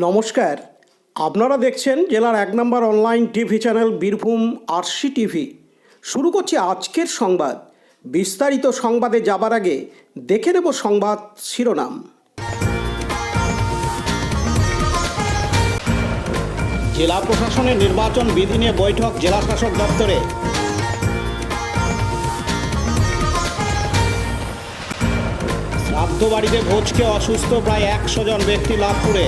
নমস্কার, আপনারা দেখছেন জেলার ১ নম্বর online TV channel Birbhum RC TV. শুরু করছি আজকের সংবাদ। বিস্তারিত সংবাদে যাবার আগে দেখে নেব সংবাদ শিরোনাম। জেলা প্রশাসনের নির্বাচন বিধি নিয়ে বৈঠক জেলা শাসক দপ্তরে। শ্রাদ্ধ বাড়িতে ভোজ খেয়ে অসুস্থ প্রায় ১০০ জন ব্যক্তি লাভপুরে।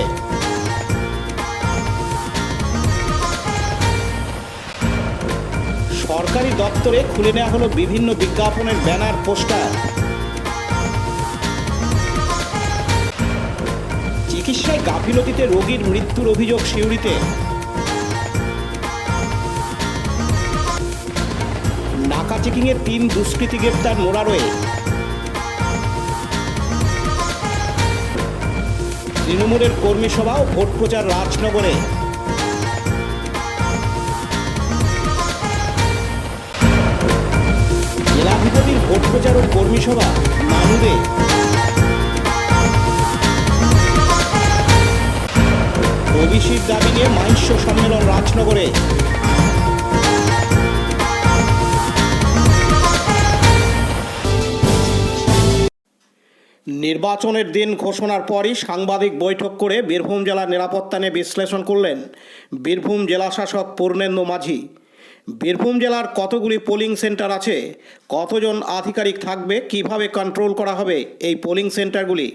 সরকারি দপ্তরে খুলে নেওয়া হলো বিভিন্ন বিজ্ঞাপনের ব্যানার, পোস্টার। চিকিৎসায় গাফিলতিতে রোগীর মৃত্যুর অভিযোগ সিউড়িতে। নাকা চেকিংয়ে ৩ দুষ্কৃতী গ্রেপ্তার মোরারোয়ে। তৃণমূলের কর্মী সভা ও ভোট প্রচার রাজনগরে। জেলাধিপতির ভোট প্রচার ও কর্মী সভা মানুরে। ওবিসির দাবি নিয়ে মাহিষ্য সম্মেলন রাজনগরে। নির্বাচনের দিন ঘোষণার পরই সাংবাদিক বৈঠক করে বীরভূম জেলার নিরাপত্তা নিয়ে বিশ্লেষণ করলেন বীরভূম জেলাশাসক পূর্ণেন্দু মাঝি। বীরভূম জেলার কতগুলি পোলিং সেন্টার আছে, কতজন আধিকারিক থাকবে, কিভাবে কন্ট্রোল করা হবে এই পোলিং সেন্টারগুলি,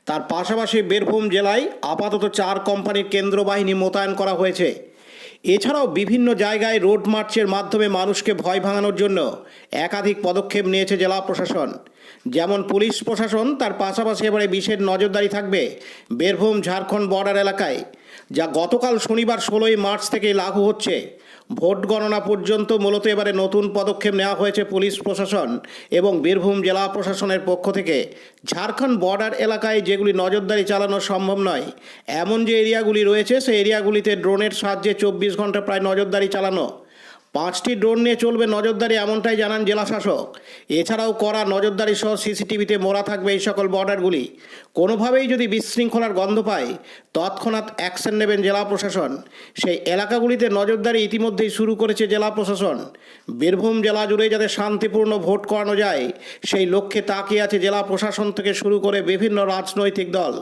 তার পাশাপাশি বীরভূম জেলায় আপাতত 4 কোম্পানির কেন্দ্র বাহিনী মোতায়েন করা হয়েছে। এছাড়াও বিভিন্ন জায়গায় রোড মার্চের মাধ্যমে মানুষকে ভয় ভাঙানোর জন্য একাধিক পদক্ষেপ নিয়েছে জেলা প্রশাসন। যেমন পুলিশ প্রশাসন, তার পাশাপাশি এবারে বিশেষ নজরদারি থাকবে বীরভূম ঝাড়খণ্ড বর্ডার এলাকায়, যা গতকাল শনিবার 16ই মার্চ থেকে লাগু হচ্ছে। ভোট গণনা পর্যন্ত মূলত এবারে নতুন পদক্ষেপ নেওয়া হয়েছে পুলিশ প্রশাসন এবং বীরভূম জেলা প্রশাসনের পক্ষ থেকে। ঝাড়খণ্ড বর্ডার এলাকায় যেগুলি নজরদারি চালানো সম্ভব নয়, এমন যে এরিয়াগুলি রয়েছে সেই এরিয়াগুলিতে ড্রোনের সাহায্যে 24 ঘন্টা প্রায় নজরদারি চালানো। 5টি ড্রোন নিয়ে চলবে নজরদারি, এমনটাই জানান জেলা শাসক। এছাড়াও কড়া নজরদারি সহ সিসিটিভিতে মোড়া থাকবে এই সকল বর্ডারগুলি। কোনোভাবেই যদি বিশৃঙ্খলার গন্ধ পায় তৎক্ষণাৎ অ্যাকশন নেবেন জেলা প্রশাসন। সেই এলাকাগুলিতে নজরদারি ইতিমধ্যেই শুরু করেছে জেলা প্রশাসন। বীরভূম জেলা জুড়ে যাতে শান্তিপূর্ণ ভোট করানো যায় সেই লক্ষ্যে তাকিয়ে আছে জেলা প্রশাসন থেকে শুরু করে বিভিন্ন রাজনৈতিক দল।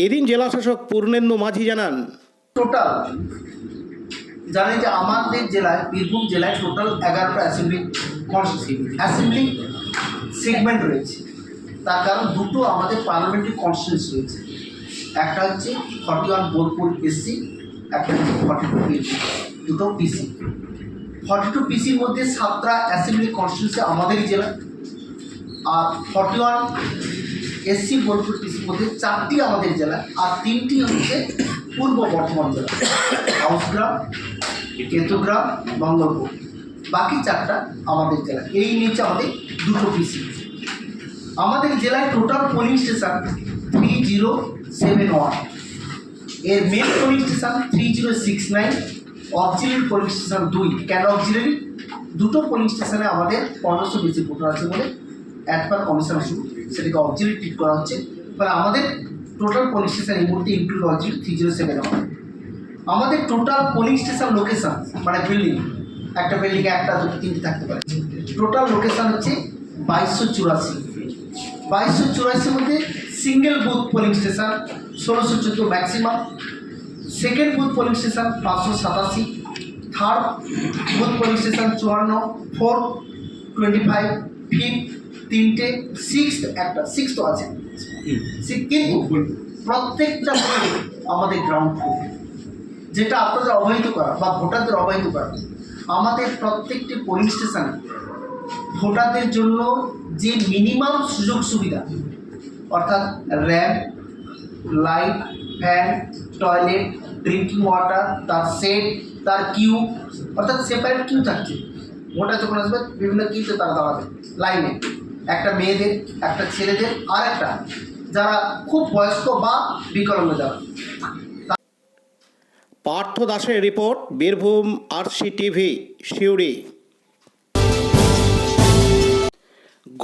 এদিন জেলা শাসক পূর্ণেন্দু মাঝি জানান, টোটাল জানেন যে আমাদের জেলায় বীরভূম জেলায় টোটাল 11টা অ্যাসেম্বলি সেগমেন্ট রয়েছে। তার কারণ দুটো আমাদের পার্লামেন্টারি কনস্টিটিউয়েন্সি রয়েছে, একটা হচ্ছে 41 বোলপুর এসসি, একটা হচ্ছে 42 পিসি, দুটো পিসি। 42 পিসির মধ্যে 7টা অ্যাসেম্বলি কনস্টিটিউয়েন্সি আমাদেরই জেলা, আর 41 এসসি বোলপুর পিসির মধ্যে 4টি আমাদের জেলা, আর 3টি হচ্ছে পূর্ব বর্ধমান জেলা, হাউসগ্রাম, কেতুগ্রাম, মঙ্গলপুর। বাকি 4টা আমাদের জেলা। এই নিচে আমাদের দুটো পিসি। আমাদের জেলায় টোটাল পোলিং স্টেশন 3071, এর main polling station 3069, auxiliary polling station 2। কেন অক্সিলারি? দুটো পোলিং স্টেশনে আমাদের 1500 বেশি ভোটার আছে বলে একবার কমিশন শুরু, সেটাকে অক্সিলারি ট্রিট করা হচ্ছে। ফলে আমাদের টোটাল পোলিং স্টেশন এই মুহূর্তে ইনক্লুড অক্সিলারি 3071। আমাদের টোটাল পোলিং স্টেশন লোকেশন মানে বিল্ডিং, একটা বিল্ডিংয়ে 1, 2, 3 থাকতে পারে। টোটাল লোকেশন হচ্ছে 2284। 2284 মধ্যে single booth polling station 1614 maximum, second booth polling station 587, third booth polling station 54, fourth 25, fifth 3টে, সিক্সথ একটা, সিক্সথ আছে। কিন্তু প্রত্যেকটা আমাদের গ্রাউন্ড ফ্লোর, যেটা আপনাদের অবহিত করা বা ভোটারদের অবহিত করা। আমাদের প্রত্যেকটি পোলিং স্টেশনে ভোটারদের জন্য যে মিনিমাম সুযোগ সুবিধা, অর্থাৎ ramp, light, fan, toilet, drinking water, তার সেট, তার কিউ, অর্থাৎ সেপারেট কিউ থাকছে। ভোটার যখন আসবে বিভিন্ন কিউতে তারা দাঁড়াবে লাইনে, একটা মেয়েদের, একটা ছেলেদের, আর একটা যারা খুব বয়স্ক বা বিকলাঙ্গ যারা। পার্থ দাসের report, Birbhum RC TV, Suri.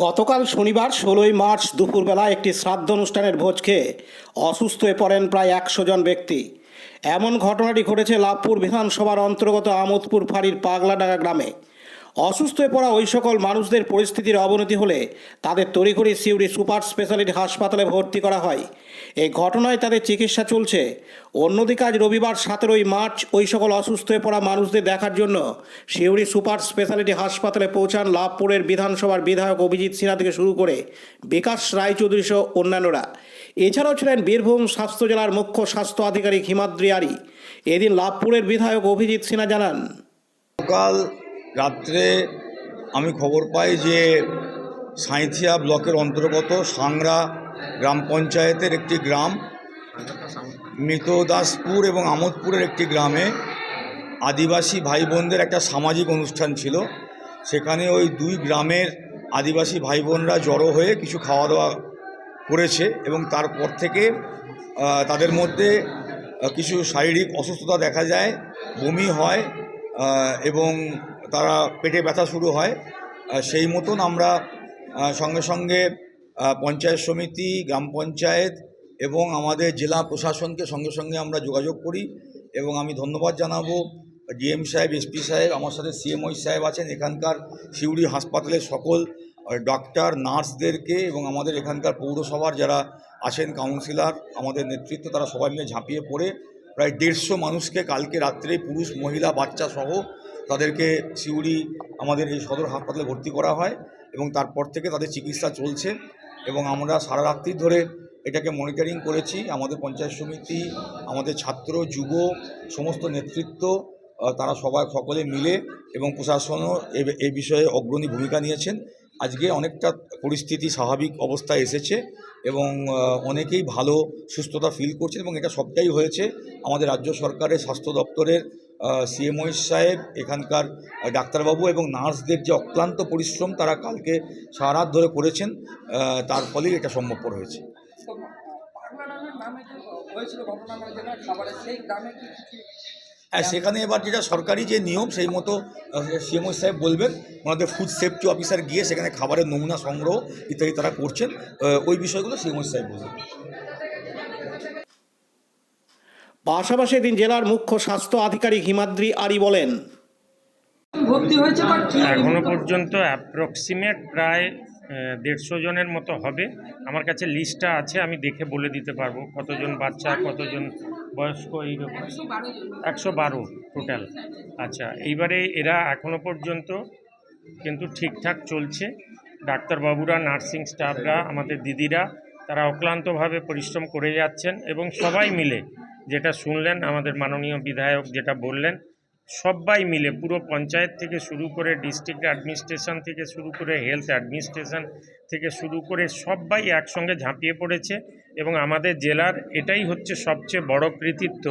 গতকাল শনিবার 16ই মার্চ দুপুরবেলা একটি শ্রাদ্ধ অনুষ্ঠানের ভোজ খেয়ে অসুস্থ হয়ে পড়েন প্রায় 100 জন ব্যক্তি। এমন ঘটনাটি ঘটেছে লাভপুর বিধানসভার অন্তর্গত আমোদপুর ফাঁড়ির পাগলাডাঙ্গা গ্রামে। অসুস্থ হয়ে পড়া ওই সকল মানুষদের পরিস্থিতির অবনতি হলে তাদের তড়িঘড়ি সিউড়ি সুপার স্পেশালিটি হাসপাতালে ভর্তি করা হয়। এই ঘটনায় তাদের চিকিৎসা চলছে। অন্যদিকে আজ রবিবার 17 মার্চ ওই সকল অসুস্থ হয়ে পড়া মানুষদের দেখার জন্য সিউড়ি সুপার স্পেশালিটি হাসপাতালে পৌঁছান লাভপুরের বিধানসভার বিধায়ক অভিজিৎ সিনহা থেকে শুরু করে বিকাশ রায়চৌধুরী সহ অন্যান্যরা। এছাড়াও ছিলেন বীরভূম স্বাস্থ্য জেলার মুখ্য স্বাস্থ্য আধিকারিক হিমাদ্রি আরি। এদিন লাভপুরের বিধায়ক অভিজিৎ সিনহা জানান, কাল রাত্রে আমি খবর পাই যে সাঁইথিয়া ব্লকের অন্তর্গত সাংরা গ্রাম পঞ্চায়েতের একটি গ্রাম মৃতদাসপুর এবং আমোদপুরের একটি গ্রামে আদিবাসী ভাই বোনদের একটা সামাজিক অনুষ্ঠান ছিল। সেখানে ওই দুই গ্রামের আদিবাসী ভাই বোনরা জড়ো হয়ে কিছু খাওয়া দাওয়া করেছে এবং তারপর থেকে তাদের মধ্যে কিছু শারীরিক অসুস্থতা দেখা যায়, বমি হয় এবং তারা পেটে ব্যথা শুরু হয়। সেই মতন আমরা সঙ্গে সঙ্গে পঞ্চায়েত সমিতি, গ্রাম পঞ্চায়েত এবং আমাদের জেলা প্রশাসনকে সঙ্গে সঙ্গে আমরা যোগাযোগ করি এবং আমি ধন্যবাদ জানাবো ডিএম সাহেব, এসপি সাহেব, আমার সাথে সিএমওই সাহেব আছেন, এখানকার সিউড়ি হাসপাতালের সকল ডক্টর, নার্সদেরকে এবং আমাদের এখানকার পৌরসভার যারা আছেন কাউন্সিলর, আমাদের নেতৃত্ব, তারা সবাই মিলে ঝাঁপিয়ে পড়ে প্রায় 150 মানুষকে কালকে রাত্রে পুরুষ, মহিলা, বাচ্চা সহ তাদেরকে সিউড়ি আমাদের এই সদর হাসপাতালে ভর্তি করা হয় এবং তারপর থেকে তাদের চিকিৎসা চলছে এবং আমরা সারা রাত্রি ধরে এটাকে মনিটরিং করেছি। আমাদের পঞ্চায়েত সমিতি, আমাদের ছাত্র, যুব সমস্ত নেতৃত্ব তারা সকলে মিলে এবং প্রশাসনও এই বিষয়ে অগ্রণী ভূমিকা নিয়েছেন। আজকে অনেকটা পরিস্থিতি স্বাভাবিক অবস্থায় এসেছে এবং অনেকেই ভালো সুস্থতা ফিল করছেন এবং এটা সবটাই হয়েছে আমাদের রাজ্য সরকারের স্বাস্থ্য দপ্তরের সিএমওই সাহেব, এখানকার ডাক্তারবাবু এবং নার্সদের যে অক্লান্ত পরিশ্রম তারা কালকে সারা রাত ধরে করেছেন, তার ফলেই এটা সম্ভবপর হয়েছে। হ্যাঁ, সেখানে এবার যেটা সরকারি যে নিয়ম সেই মতো সিএমও সাহেব বলবেন, ওনাদের ফুড সেফটি অফিসার গিয়ে সেখানে খাবারের নমুনা সংগ্রহ ইত্যাদি তারা করছেন, ওই বিষয়গুলো সিএমও সাহেব বলবেন। পাশাপাশি দিন জেলার মুখ্য স্বাস্থ্য আধিকারিক হিমাদ্রি আরি বলেন, ভর্তি হয়েছে এখনো পর্যন্ত অ্যাপ্রক্সিমেট প্রায় 150 জনের মতো হবে। আমার কাছে লিস্টটা আছে, আমি দেখে বলে দিতে পারবো কতজন বাচ্চা, কতজন বয়স্ক, এইরকম 112 টোটাল। আচ্ছা, এইবারে এরা এখনো পর্যন্ত কিন্তু ঠিকঠাক চলছে। ডাক্তারবাবুরা, নার্সিং স্টাফরা, আমাদের দিদিরা তারা অক্লান্তভাবে পরিশ্রম করে যাচ্ছেন এবং সবাই মিলে যেটা শুনলেন আমাদের মাননীয় বিধায়ক যেটা বললেন, সবাই মিলে পুরো পঞ্চায়েত থেকে শুরু করে ডিস্ট্রিক্ট অ্যাডমিনিস্ট্রেশন থেকে শুরু করে হেলথ অ্যাডমিনিস্ট্রেশন থেকে শুরু করে সবাই একসঙ্গে ঝাঁপিয়ে পড়েছে এবং আমাদের জেলার এটাই হচ্ছে সবচেয়ে বড় কৃতিত্ব।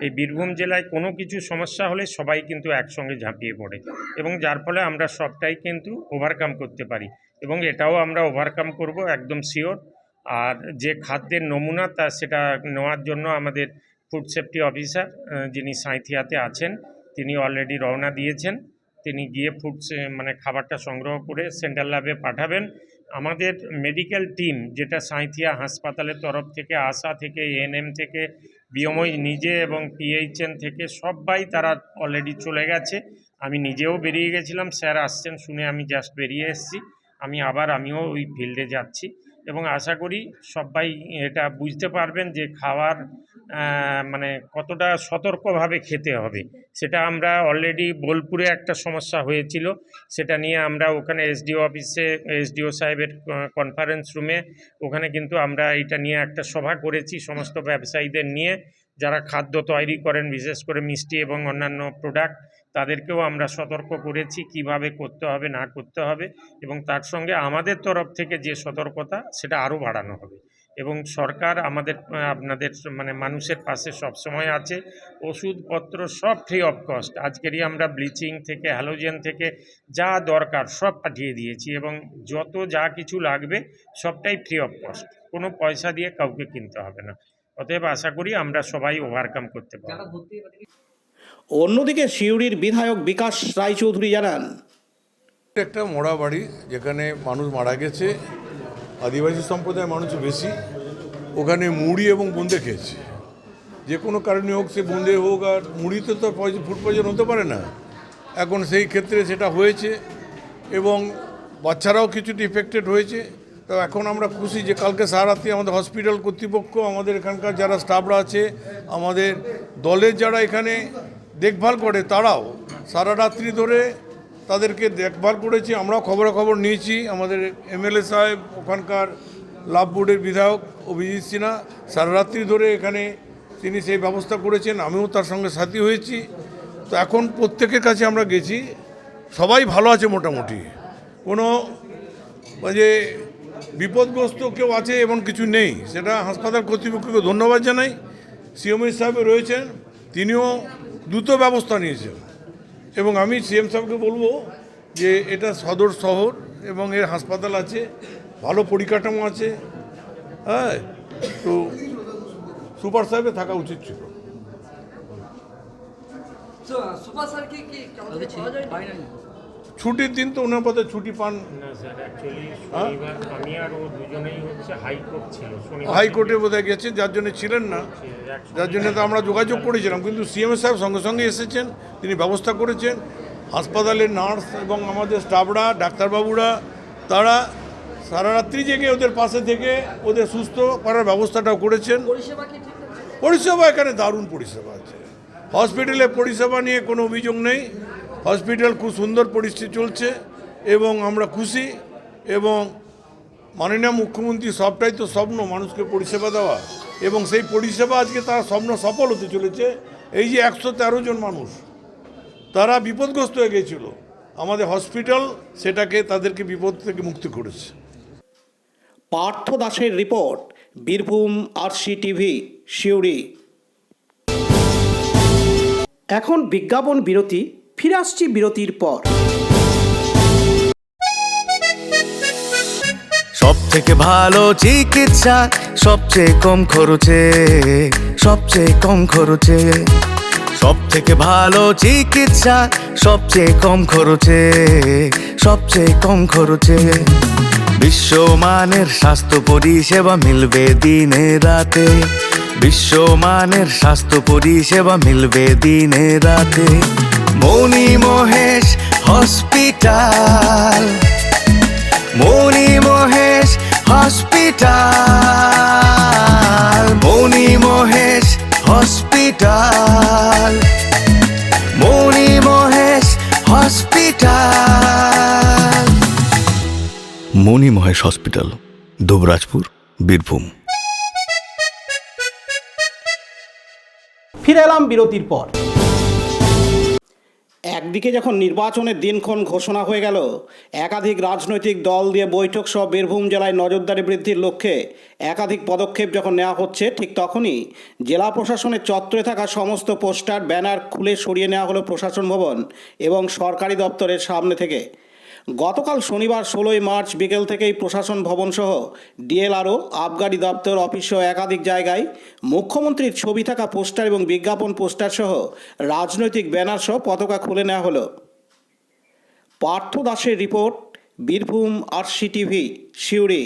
এই বীরভূম জেলায় কোনো কিছু সমস্যা হলে সবাই কিন্তু একসঙ্গে ঝাঁপিয়ে পড়ে এবং যার ফলে আমরা সবটাই কিন্তু ওভারকাম করতে পারি এবং এটাও আমরা ওভারকাম করব একদম শিওর। আর যে খাদ্যের নমুনা সেটা নেওয়ার জন্য আমাদের ফুড সেফটি অফিসার যিনি সাঁইথিয়াতে আছেন তিনি অলরেডি রওনা দিয়েছেন। তিনি গিয়ে খাবারটা সংগ্রহ করে সেন্ট্রাল ল্যাবে পাঠাবেন। আমাদের মেডিকেল টিম যেটা সাঁইথিয়া হাসপাতালের তরফ থেকে, আশা থেকে, এএনএম থেকে, বিএমওই নিজে এবং পিএইচএন থেকে সবাই তারা অলরেডি চলে গেছে। আমি নিজেও বেরিয়ে গেছিলাম, স্যার আসছেন শুনে আমি জাস্ট বেরিয়ে এসেছি। আমিও ওই ফিল্ডে যাচ্ছি এবং আশা করি সবাই এটা বুঝতে পারবেন যে খাওয়ার কতটা সতর্কভাবে খেতে হবে। সেটা আমরা অলরেডি বোলপুরে একটা সমস্যা হয়েছিল, সেটা নিয়ে আমরা ওখানে এসডিও অফিসে, এসডিও সাহেবের কনফারেন্স রুমে ওখানে কিন্তু আমরা এটা নিয়ে একটা সভা করেছি সমস্ত ব্যবসায়ীদের নিয়ে, যারা খাদ্য তৈরি করেন, বিশেষ করে মিষ্টি এবং অন্যান্য প্রোডাক্ট, তাদেরকেও আমরা সতর্ক করেছি কিভাবে করতে হবে না করতে হবে এবং তার সঙ্গে আমাদের তরফ থেকে যে সতর্কতা সেটা আরও বাড়ানো হবে এবং সরকার আপনাদের মানুষের পাশে সবসময় আছে। ওষুধপত্র সব ফ্রি অফ কস্ট। আজকেরই আমরা ব্লিচিং থেকে হ্যালোজেন থেকে যা দরকার সব পাঠিয়ে দিয়েছি এবং যত যা কিছু লাগবে সবটাই ফ্রি অফ কস্ট, কোনো পয়সা দিয়ে কাউকে কিনতে হবে না। অতএব আশা করি আমরা সবাই ওভারকাম করতে পারব। অন্যদিকে সিউড়ির বিধায়ক বিকাশ রায়চৌধুরী জানান, একটা মোড়া বাড়ি যেখানে মানুষ মারা গেছে, আদিবাসী সম্প্রদায়ের মানুষ বেশি, ওখানে মুড়ি এবং বোঁদে খেয়েছে। যে কোনো কারণে হোক, সে বোঁদে হোক, আর মুড়িতে তো ফুড পয়জন হতে পারে না। এখন সেই ক্ষেত্রে সেটা হয়েছে এবং বাচ্চারাও কিছুটা ইফেক্টেড হয়েছে। তো এখন আমরা খুশি যে কালকে সারা রাত্রি আমাদের হসপিটাল কর্তৃপক্ষ, আমাদের এখানকার যারা স্টাফরা আছে, আমাদের দলের যারা এখানে দেখভাল করে, তারাও সারা রাত্রি ধরে তাদেরকে দেখভাল করেছে। আমরাও খবরাখবর নিয়েছি। আমাদের এমএলএ সাহেব, ওখানকার লাভ বোর্ডের বিধায়ক অভিজিৎ সিনহা সারা রাত্রি ধরে এখানে তিনি সেই ব্যবস্থা করেছেন। আমিও তার সঙ্গে সাথী হয়েছি। তো এখন প্রত্যেকের কাছে আমরা গেছি, সবাই ভালো আছে মোটামুটি। কোনো যে বিপদগ্রস্ত কেউ আছে এমন কিছু নেই। সেটা হাসপাতাল কর্তৃপক্ষকে ধন্যবাদ জানাই। সিএমএস সাহেব রয়েছেন, তিনিও দ্রুত ব্যবস্থা নিয়েছেন এবং আমি সিএম সাহেবকে বলবো যে এটা সদর শহর এবং এর হাসপাতাল আছে, ভালো পরিকাঠামো আছে। হ্যাঁ, তো সুপার সাহেবে থাকা উচিত ছিল। সুপার স্যার কি আমাদের পাওয়া যায় না? ছুটির দিন তো ওনার পথে ছুটি পান না স্যার, অ্যাকচুয়ালি শনিবার আমি আর ও দুজনেই হচ্ছে হাইকোর্ট ছিল, হাইকোর্টে বোধহয় গেছেন, যার জন্য ছিলেন না। যার জন্য তো আমরা যোগাযোগ করেছিলাম, কিন্তু সিএম সাহেব সঙ্গে সঙ্গে এসেছেন, তিনি ব্যবস্থা করেছেন। হাসপাতালের নার্স এবং আমাদের স্টাফরা, ডাক্তারবাবুরা, তারা সারা রাত্রি জেগে ওদের পাশে থেকে ওদের সুস্থ করার ব্যবস্থাটাও করেছেন। পরিষেবা কি ঠিক আছে? পরিষেবা এখানে দারুণ পরিষেবা আছে। হসপিটালে পরিষেবা নিয়ে কোনো অভিযোগ নেই। হসপিটাল খুব সুন্দর পরিস্থিতি চলছে এবং আমরা খুশি। এবং মাননীয় মুখ্যমন্ত্রী সবটাই তো স্বপ্ন, মানুষকে পরিষেবা দেওয়া, এবং সেই পরিষেবা আজকে তার স্বপ্ন সফল হতে চলেছে। এই যে 113 জন মানুষ তারা বিপদগ্রস্ত হয়ে গিয়েছিল, আমাদের হসপিটাল সেটাকে তাদেরকে বিপদ থেকে মুক্তি করেছে। পার্থ দাসের রিপোর্ট, বীরভূম RCTV, সিউড়ি। এখন বিজ্ঞাপন বিরতি, ফিরে আসছি বিরতির পর। সব থেকে ভালো চিকিৎসা, সবচেয়ে কম খরচে, সবচেয়ে কম খরচে। সব থেকে ভালো চিকিৎসা, সবচেয়ে কম খরচে, সবচেয়ে কম খরচে। বিশ্বমানের স্বাস্থ্য পরিষেবা মিলবে দিনে রাতে, বিশ্বমানের স্বাস্থ্য পরিষেবা মিলবে দিনে রাতে। মণি মহেশ হসপিটাল, মণি মহেশ হসপিটাল, মণি মহেশ হসপিটাল, মণি মহেশ হসপিটাল। মণি মহেশ হসপিটাল, দুবরাজপুর, বীরভূম। ফিরে এলাম বিরতির পর। একদিকে যখন নির্বাচনের দিনক্ষণ ঘোষণা হয়ে গেল, একাধিক রাজনৈতিক দল দিয়ে বৈঠক সহ বীরভূম জেলায় নজরদারি বৃদ্ধির লক্ষ্যে একাধিক পদক্ষেপ যখন নেওয়া হচ্ছে, ঠিক তখনই জেলা প্রশাসনের চত্বরে থাকা সমস্ত পোস্টার, ব্যানার খুলে সরিয়ে নেওয়া হলো প্রশাসন ভবন এবং সরকারি দপ্তরের সামনে থেকে। গতকাল শনিবার 16ই মার্চ বিকেল থেকেই প্রশাসন ভবন সহ ডিএলআরও, আবগারি দপ্তর অফিস সহ একাধিক জায়গায় মুখ্যমন্ত্রীর ছবি থাকা পোস্টার এবং বিজ্ঞাপন পোস্টার সহ রাজনৈতিক ব্যানার সহ পতাকা খুলে নেওয়া হলো। পার্থ দাসের রিপোর্ট, বীরভূম RCTV, সিউড়ি।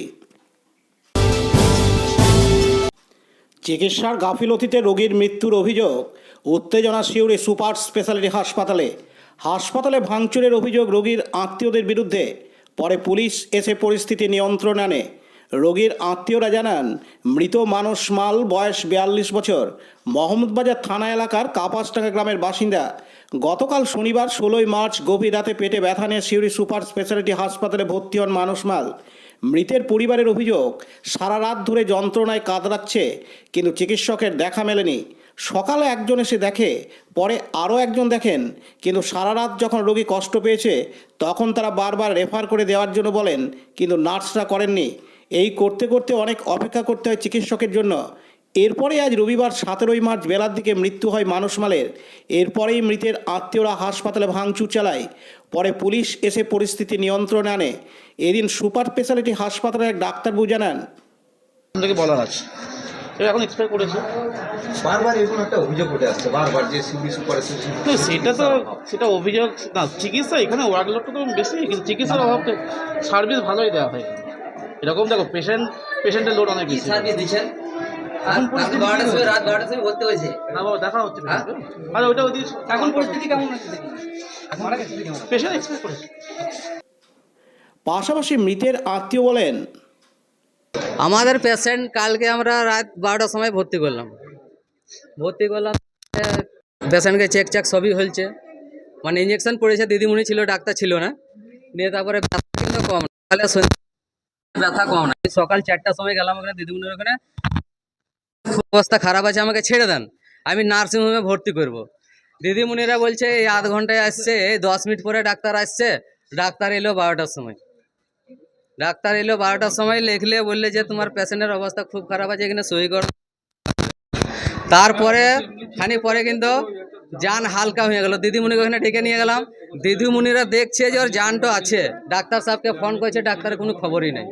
চিকিৎসার গাফিলতিতে রোগীর মৃত্যুর অভিযোগ, উত্তেজনা সিউড়ি সুপার স্পেশালিটি হাসপাতালে। হাসপাতালে ভাঙচুরের অভিযোগ রোগীর আত্মীয়দের বিরুদ্ধে। পরে পুলিশ এসে পরিস্থিতি নিয়ন্ত্রণে আনে। রোগীর আত্মীয়রা জানান, মৃত মানস মাল, বয়স 42 বছর, মোহাম্মদবাজার থানা এলাকার কাপাসডাঙ্গা গ্রামের বাসিন্দা। গতকাল শনিবার 16ই মার্চ গভীর রাতে পেটে ব্যথা নিয়ে সিউড়ি সুপার স্পেশালিটি হাসপাতালে ভর্তি হন মানস মাল। মৃতের পরিবারের অভিযোগ, সারা রাত ধরে যন্ত্রণায় কাতরাচ্ছে, কিন্তু চিকিৎসকের দেখা মেলেনি। সকালে একজন এসে দেখে, পরে আরও একজন দেখেন, কিন্তু সারা রাত যখন রোগী কষ্ট পেয়েছে তখন তারা বারবার রেফার করে দেওয়ার জন্য বলেন, কিন্তু নার্সরা করেননি। এই করতে করতে অনেক অপেক্ষা করতে হয় চিকিৎসকের জন্য। এরপরে আজ রবিবার 17ই মার্চ বেলার দিকে মৃত্যু হয় মানস মালের। এরপরেই মৃতের আত্মীয়রা হাসপাতালে ভাঙচুর চালায়। পরে পুলিশ এসে পরিস্থিতি নিয়ন্ত্রণে আনে। এদিন সুপার স্পেশালিটি হাসপাতালের এক ডাক্তারবাবু জানান, থেকে বলার আছে, এখন এক্সপায়ার করেছে। বারবার এরকম একটা অভিযোগ উঠে আসছে, বারবার যে সিবি সুপার তো সেটা অভিযোগ না। চিকিৎসা এখানে ওয়ার্কলোডটা তো বেশি, কিন্তু চিকিৎসার অভাবে সার্ভিস ভালোই দেওয়া হয়। এরকম দেখো, পেশেন্টের লোড অনেক বেশি। সার্ভিস দিচ্ছেন? এখন পরিস্থিতি কি হচ্ছে? রাত 12টার সময় ভর্তি হয়েছে। না বাবা, দেখা হচ্ছে না। আরে ওটা ওদিকে এখন পরিস্থিতি কেমন আছে দেখি? এখন মারা গেছে কেমন? পেশেন্ট এক্সপ্রেস করেছে। পাশাপাশি মৃতের আত্মীয় বলেন, আমাদের পেশেন্ট কালকে আমরা রাত 12টার সময় ভর্তি করলাম। পেশেন্টকে চেক সবই হয়েছে, মানে ইঞ্জেকশন পড়েছে, দিদিমণি ছিল, ডাক্তার ছিল না। নিয়ে তারপরে ব্যথা কিন্তু কম না, তাহলে ব্যথা কম না। সকাল 4টার সময় গেলাম ওখানে দিদিমণির ওখানে, অবস্থা খারাপ আছে, আমাকে ছেড়ে দেন, আমি নার্সিংহোমে ভর্তি করব। দিদিমণিরা বলছে এই আধ ঘন্টায় আসছে, এই 10 মিনিট পরে ডাক্তার আসছে। ডাক্তার এলো 12টার সময়। লিখলে বললে যে তোমার পেশেন্টের অবস্থা খুব খারাপ আছে, এখানে সই কর। তারপরে খানিক পরে কিন্তু জান হালকা হয়ে গেল। দিদিমণিকে ওখানে ডেকে নিয়ে গেলাম, দিদিমণিরা দেখছে যে ওর জানটা আছে। ডাক্তার সাহেবকে ফোন করেছে, ডাক্তারের কোনো খবরই নেই।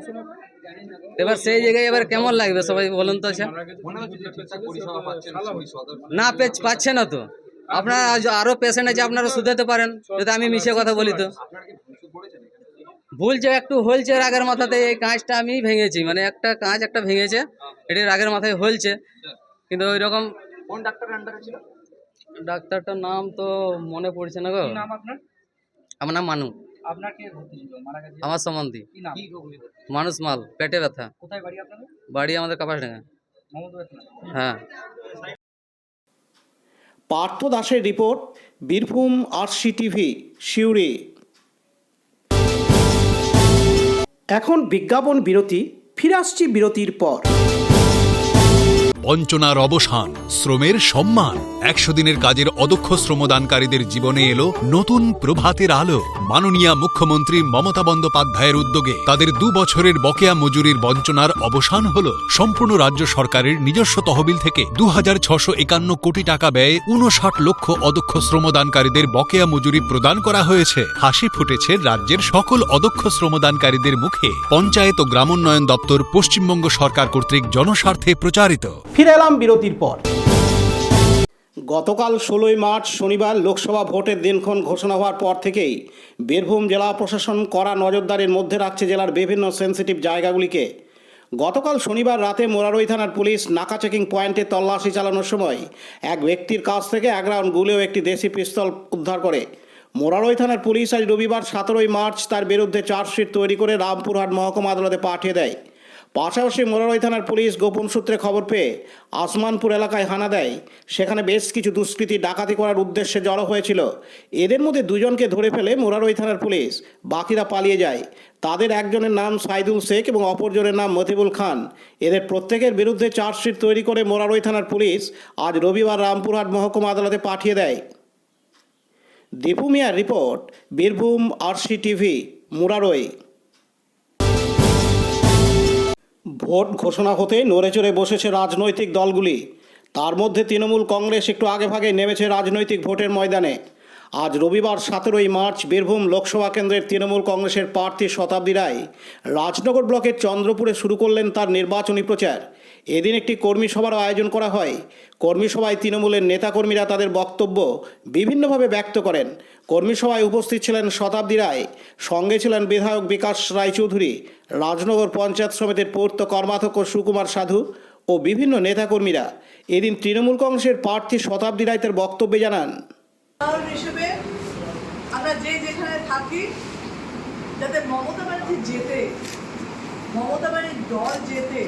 এবার সেই জায়গায় এবার কেমন লাগবে সবাই বলুন তো? না পাচ্ছে না তো। আপনার আরো পেশেন্ট আছে, আপনারা শুধাতে পারেন যদি আমি মিছে কথা বলি তো। ভুল যে একটু হলছে রাগের মাথাতে, এই কাঁচটা আমি ভেঙেছি, মানে একটা কাঁচ একটা ভেঙেছে, এটি রাগের মাথায় হলছে। কিন্তু ওই রকম কোন ডাক্তারের আন্ডারে ছিল? ডাক্তারটার নাম তো মনে পড়ছে না গো। কি নাম আপনার? আমার নাম মানু। আপনার কে ভর্তি ছিল? মারা গেছে? আমার সম্বন্ধী কি নাম? কি রোগ নিয়ে? মানুষ মাল, পেটে ব্যথা। কোথায় বাড়ি আপনাদের? বাড়ি আমাদের কাপাসডাঙ্গা। মমতাবাদ? হ্যাঁ। পার্থ দাসের রিপোর্ট, বীরভূম RCTV, সিউড়ি। এখন বিজ্ঞাপন বিরতি, ফিরে আসছি বিরতির পর। বঞ্চনার অবসান, শ্রমের সম্মান। 100 দিনের কাজের অদক্ষ শ্রমদানকারীদের জীবনে এলো নতুন প্রভাতের আলো। মাননীয় মুখ্যমন্ত্রী মমতা বন্দ্যোপাধ্যায়ের উদ্যোগে তাদের 2 বছরের বকেয়া মজুরির বঞ্চনার অবসান হলো। সম্পূর্ণ রাজ্য সরকারের নিজস্ব তহবিল থেকে 2651 কোটি টাকা ব্যয়ে 59 লক্ষ অদক্ষ শ্রমদানকারীদের বকেয়া মজুরি প্রদান করা হয়েছে। হাসি ফুটেছে রাজ্যের সকল অদক্ষ শ্রমদানকারীদের মুখে। পঞ্চায়েত ও গ্রামোন্নয়ন দপ্তর, পশ্চিমবঙ্গ সরকার কর্তৃক জনস্বার্থে প্রচারিত। ফিরে এলাম বিরতির পর। গতকাল 16ই মার্চ শনিবার লোকসভা ভোটের দিনক্ষণ ঘোষণা হওয়ার পর থেকেই বীরভূম জেলা প্রশাসন কড়া নজরদারির মধ্যে রাখছে জেলার বিভিন্ন সেন্সিটিভ জায়গাগুলিকে। গতকাল শনিবার রাতে মোরারই থানার পুলিশ নাকা চেকিং পয়েন্টে তল্লাশি চালানোর সময় এক ব্যক্তির কাছ থেকে 1 রাউন্ড গুলি ও একটি দেশি পিস্তল উদ্ধার করে। মোরারই থানার পুলিশ আজ রবিবার 17ই মার্চ তার বিরুদ্ধে চার্জশিট তৈরি করে রামপুরহাট মহকুমা আদালতে পাঠিয়ে দেয়। পাশাপাশি মোরারই থানার পুলিশ গোপন সূত্রে খবর পেয়ে আসমানপুর এলাকায় হানা দেয়। সেখানে বেশ কিছু দুষ্কৃতী ডাকাতি করার উদ্দেশ্যে জড়ো হয়েছিল। এদের মধ্যে 2 জনকে ধরে ফেলে মোরারই থানার পুলিশ, বাকিরা পালিয়ে যায়। তাদের একজনের নাম সাইদুল শেখ এবং অপরজনের নাম মতিবুল খান। এদের প্রত্যেকের বিরুদ্ধে চার্জশিট তৈরি করে মোরারই থানার পুলিশ আজ রবিবার রামপুরহাট মহকুমা আদালতে পাঠিয়ে দেয়। দীপু মিয়ার report, Birbhum RCTV, Murarai. Vote ঘোষণা হতে নড়েচড়ে বসেছে রাজনৈতিক দলগুলি। তার মধ্যে তৃণমূল কংগ্রেস একটু আগেভাগে নেমেছে রাজনৈতিক ভোটের ময়দানে। আজ রবিবার 17ই মার্চ বীরভূম লোকসভা কেন্দ্রের তৃণমূল কংগ্রেসের প্রার্থী শতাব্দী রায় রাজনগর ব্লকের চন্দ্রপুরে শুরু করলেন তার নির্বাচনী প্রচার। এদিন একটি কর্মী সভারও আয়োজন করা হয়। কর্মী সভায় তৃণমূলের নেতাকর্মীরা তাদের বক্তব্য বিভিন্নভাবে ব্যক্ত করেন। কর্মী সভায় উপস্থিত ছিলেন শতাব্দী রায়, সঙ্গে ছিলেন বিধায়ক বিকাশ রায়চৌধুরী, রাজনগর পঞ্চায়েত সমিতির পূর্ত কর্মাধ্যক্ষ সুকুমার সাধু ও বিভিন্ন নেতাকর্মীরা। এদিন তৃণমূল কংগ্রেসের প্রার্থী শতাব্দী রায় তার বক্তব্যে জানান, হিসেবে আমরা যে যেখানে থাকি যাতে মমতা ব্যানার্জি জেতে, মমতা ব্যানার্জির দল জেতে,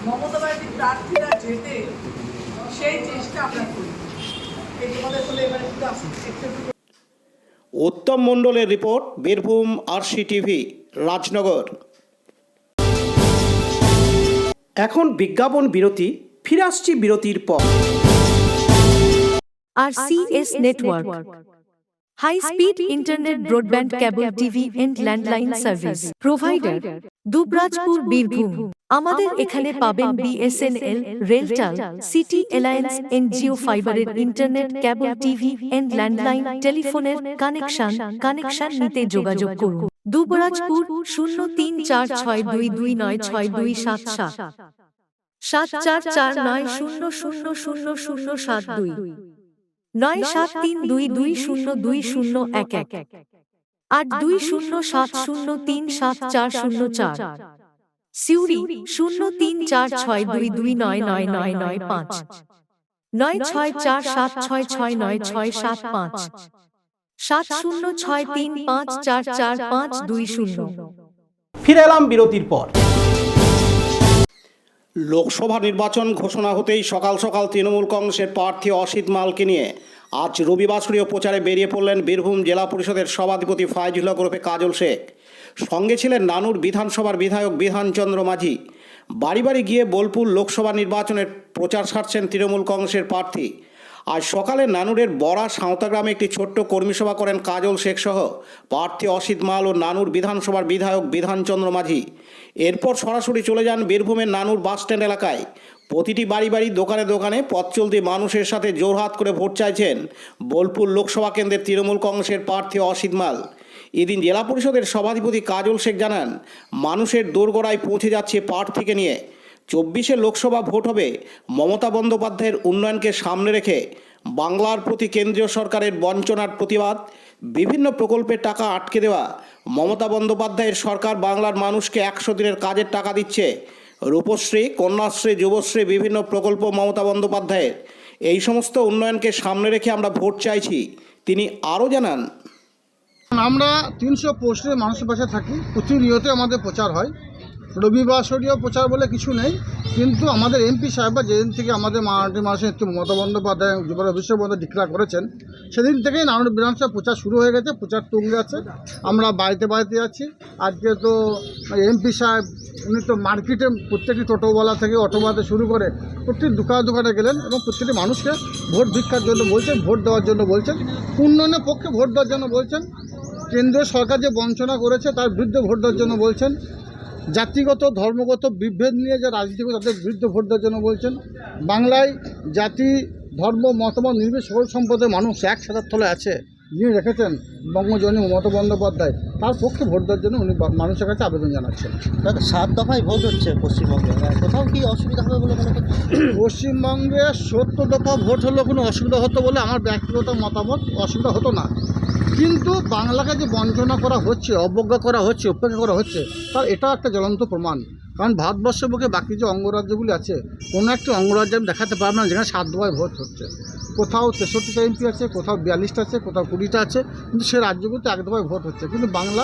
মমতা ব্যানার্জির প্রার্থীরা জেতে, সেই চেষ্টা আমরা করি। এই তোমাদের হলে এবারে উত্তম মণ্ডলের রিপোর্ট, বীরভূম RCTV, রাজনগর। এখন বিজ্ঞাপন বিরতি, ফিরে আসছি বিরতির পর। RCS Network, High Speed Internet Broadband Cable TV and Landline Service Provider, Dubrajpur, Birbhum. আমাদের এখানে পাবেন BSNL, RailTel, city alliance and Jio ফাইবারের internet, cable TV and landline টেলিফোনের কানেকশন নিতে যোগাযোগ করুন। দুবরাজপুর 034622962777 7449000072 9732202011 8207037404 সিউড়ি 034622999995 9647669665 7063544520। ফিরে এলাম বিরতির পর। লোকসভা নির্বাচন ঘোষণা হতেই সকাল সকাল তৃণমূল কংগ্রেসের প্রার্থী অসিত মালকে নিয়ে আজ রবিবাসরীয় প্রচারে বেরিয়ে পড়লেন বীরভূম জেলা পরিষদের সভাধিপতি ফাইজুল্লাহ গ্রুপে কাজল শেখ। সঙ্গে ছিলেন নানুর বিধানসভার বিধায়ক বিধানচন্দ্র মাঝি। বাড়ি বাড়ি গিয়ে বোলপুর লোকসভা নির্বাচনের প্রচার সারছেন তৃণমূল কংগ্রেসের প্রার্থী। আজ সকালে নানুরের বড়া সাঁওতা গ্রামে একটি ছোট্ট কর্মীসভা করেন কাজল শেখ সহ প্রার্থী অসিত মাল ও নানুর বিধানসভার বিধায়ক বিধানচন্দ্র মাঝি। এরপর সরাসরি চলে যান বীরভূমের নানুর বাসস্ট্যান্ড এলাকায়। প্রতিটি বাড়ি বাড়ি দোকানে দোকানে পথ চলতি মানুষের সাথে জোরহাত করে ভোট চাইছেন বোলপুর লোকসভা কেন্দ্রের তৃণমূল কংগ্রেসের প্রার্থী অসিত মাল। এদিন জেলা পরিষদের সভাধিপতি কাজল শেখ জানান, মানুষের দোরগোড়ায় পৌঁছে যাচ্ছে প্রার্থীকে নিয়ে। 24শে লোকসভা ভোট হবে। মমতা বন্দ্যোপাধ্যায়ের উন্নয়নকে সামনে রেখে বাংলার প্রতি কেন্দ্রীয় সরকারের বঞ্চনার প্রতিবাদ, বিভিন্ন প্রকল্পের টাকা আটকে দেওয়া। মমতা বন্দ্যোপাধ্যায়ের সরকার বাংলার মানুষকে 100 দিনের কাজের টাকা দিচ্ছে। রূপশ্রী, কন্যাশ্রী, যুবশ্রী বিভিন্ন প্রকল্প মমতা বন্দ্যোপাধ্যায়ের। এই সমস্ত উন্নয়নকে সামনে রেখে আমরা ভোট চাইছি। তিনি আরও জানান, আমরা 300 পোস্টে মানুষের পাশে থাকি, প্রতিনিয়ত আমাদের প্রচার হয়। রবিবাসরীয় প্রচার বলে কিছু নেই, কিন্তু আমাদের এমপি সাহেবরা যেদিন থেকে আমাদের মানুষের মমতা বন্দ্যোপাধ্যায় যুব অভিষেক বন্দ্যোপাধ্যায় ডিক্লেয়ার করেছেন, সেদিন থেকেই নানুর বিধানসভা প্রচার শুরু হয়ে গেছে। প্রচার তুঙ্গে আছে, আমরা বাড়িতে বাড়িতে যাচ্ছি। আজকে তো এমপি সাহেব উনি তো মার্কেটে প্রত্যেকটি টোটোওয়ালা থেকে অটোওয়ালাতে শুরু করে প্রত্যেক দোকানে দোকানে গেলেন এবং প্রত্যেকটি মানুষকে ভোট ভিক্ষার জন্য বলছেন, ভোট দেওয়ার জন্য বলছেন, উন্নয়নের পক্ষে ভোট দেওয়ার জন্য বলছেন। কেন্দ্রীয় সরকার যে বঞ্চনা করেছে তার বিরুদ্ধে ভোট দেওয়ার জন্য বলছেন। জাতিগত ধর্মগত বিভেদ নিয়ে যে রাজনীতি করে তাদের বিরুদ্ধে ভোট দেওয়ার জন্য বলছেন। বাংলায় জাতি ধর্ম মতামত নির্বিশেষে সকল সম্প্রদায়ের মানুষ একসাথে তলে আছে, যিনি রেখেছেন বঙ্গজননী মমতা বন্দ্যোপাধ্যায়, তার পক্ষে ভোট দেওয়ার জন্য উনি মানুষের কাছে আবেদন জানাচ্ছেন। 7 দফায় ভোট হচ্ছে পশ্চিমবঙ্গে, কোথাও কি অসুবিধা হবে বলে মনে করছেন? পশ্চিমবঙ্গে 70 দফা ভোট হলেও কোনো অসুবিধা হতো বলে আমার ব্যক্তিগত মতামত, অসুবিধা হতো না। কিন্তু বাংলাকে যে বঞ্চনা করা হচ্ছে, অবজ্ঞা করা হচ্ছে, উপেক্ষা করা হচ্ছে, তার এটা একটা জ্বলন্ত প্রমাণ। কারণ ভারতবর্ষের বুকে বাকি যে অঙ্গরাজ্যগুলি আছে, কোনো একটি অঙ্গরাজ্যে আমি দেখাতে পারবো না যেখানে 7 দফায় ভোট হচ্ছে। কোথাও 63টা এমপি আছে, কোথাও 42টা আছে, কোথাও 20টা আছে, কিন্তু সে রাজ্যগুলিতে 1 দফায় ভোট হচ্ছে। কিন্তু বাংলা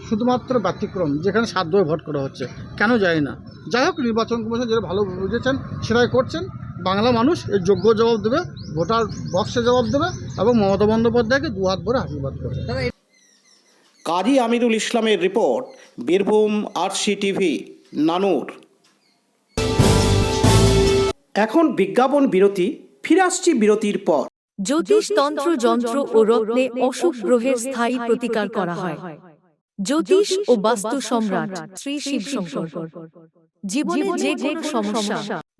শুধুমাত্র ব্যতিক্রম, যেখানে 7 দফায় ভোট করা হচ্ছে। কেন জানি না। যাই হোক, নির্বাচন কমিশন যেটা ভালো বুঝেছেন সেটাই করছেন। বাংলা মানুষ এর যোগ্য জবাব দেবে, ভোটার বক্সে জবাব দেবে এবং মমতা বন্দ্যোপাধ্যায়কে দুহাত ভরে আশীর্বাদ করবে। কাজী আমিরুল ইসলামের রিপোর্ট, বীরভূম RCTV, নানুর। এখন বিজ্ঞাপন বিরতি, ফিরে আসছি বিরতির পর। জ্যোতিষ তন্ত্র যন্ত্র ও রত্নে অশুভ গ্রহের স্থায়ী প্রতিকার করা হয়। জ্যোতিষ ও বাস্তু সম্রাট শ্রী শিব শঙ্কর। জীবনে যে কোনো সমস্যা,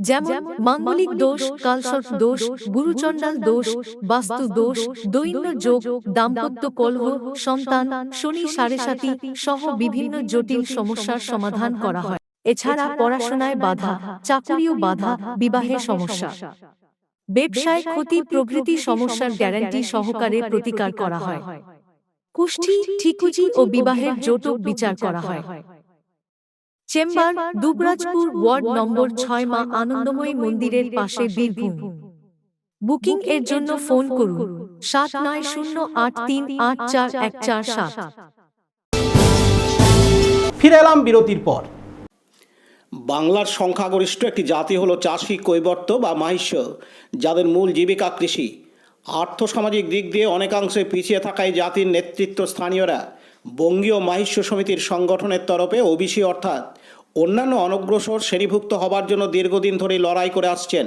যেমন মাঙ্গলিক দোষ, কালসর্প দোষ, গুরুচণ্ডাল দোষ, বাস্তু দোষ, দৈন্য যোগ, দাম্পত্য কলহ, সন্তান, শনি সাড়েসাতি সহ বিভিন্ন জটিল সমস্যার সমাধান করা হয়। এছাড়া পড়াশোনায় বাধা, চাকুরিও বাধা, বিবাহে সমস্যা, ব্যবসায় ক্ষতি প্রভৃতি সমস্যার গ্যারান্টি সহকারে প্রতিকার করা হয়। কুষ্ঠি, ঠিকুজি ও বিবাহের জটক বিচার করা হয়। চেম্বার, দুবরাজপুর, ওয়ার্ড নম্বর 6, মা আনন্দময়ী মন্দিরের পাশে, বীরভূম। বুকিং এর জন্য ফোন করুন 7908384147। ফিরে এলাম বিরতির পর। বাংলার সংখ্যাগরিষ্ঠ একটি জাতি হলো চাষি, কৈবর্ত বা মাহিষ্য, যাদের মূল জীবিকা কৃষি। আর্থসামাজিক দিক দিয়ে অনেকাংশে পিছিয়ে থাকা এই জাতির নেতৃত্বস্থানীয়রা বঙ্গীয় মাহিষ্য সমিতির সংগঠনের তরফে ওবিসি অর্থাৎ অন্যান্য অনগ্রসর শ্রেণীভুক্ত হবার জন্য দীর্ঘদিন ধরে লড়াই করে আসছেন।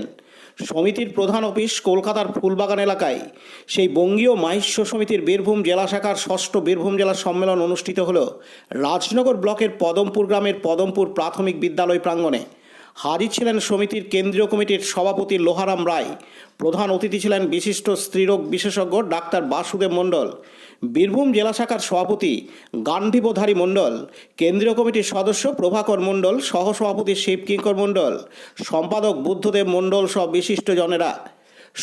সমিতির প্রধান অফিস কলকাতার ফুলবাগান এলাকায়। সেই বঙ্গীয় মাহিষ্য সমিতির বীরভূম জেলা শাখার 6ষ্ঠ বীরভূম জেলা সম্মেলন অনুষ্ঠিত হল রাজনগর ব্লকের পদমপুর গ্রামের পদমপুর প্রাথমিক বিদ্যালয় প্রাঙ্গণে। হাজির ছিলেন সমিতির কেন্দ্রীয় কমিটির সভাপতি লোহারাম রায়। প্রধান অতিথি ছিলেন বিশিষ্ট স্ত্রীরোগ বিশেষজ্ঞ ডাক্তার বাসুদেব মণ্ডল, বীরভূম জেলা শাখার সভাপতি গান্ধীবধারী মণ্ডল, কেন্দ্রীয় কমিটির সদস্য প্রভাকর মণ্ডল, সহসভাপতি শিবকিঙ্কর মণ্ডল, সম্পাদক বুদ্ধদেব মণ্ডল সহ বিশিষ্টজনেরা।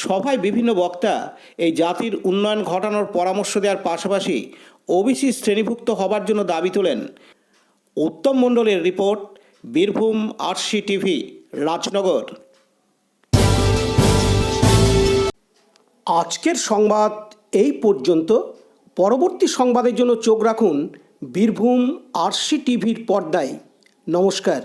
সভায় বিভিন্ন বক্তা এই জাতির উন্নয়ন ঘটানোর পরামর্শ দেওয়ার পাশাপাশি ওবিসি শ্রেণীভুক্ত হবার জন্য দাবি তোলেন। উত্তম মণ্ডলের report, Birbhum RC TV, Rajnagar. আজকের সংবাদ এই পর্যন্ত। পরবর্তী সংবাদের জন্য চোখ রাখুন বীরভূম আরসি টিভির পর্দায়। নমস্কার।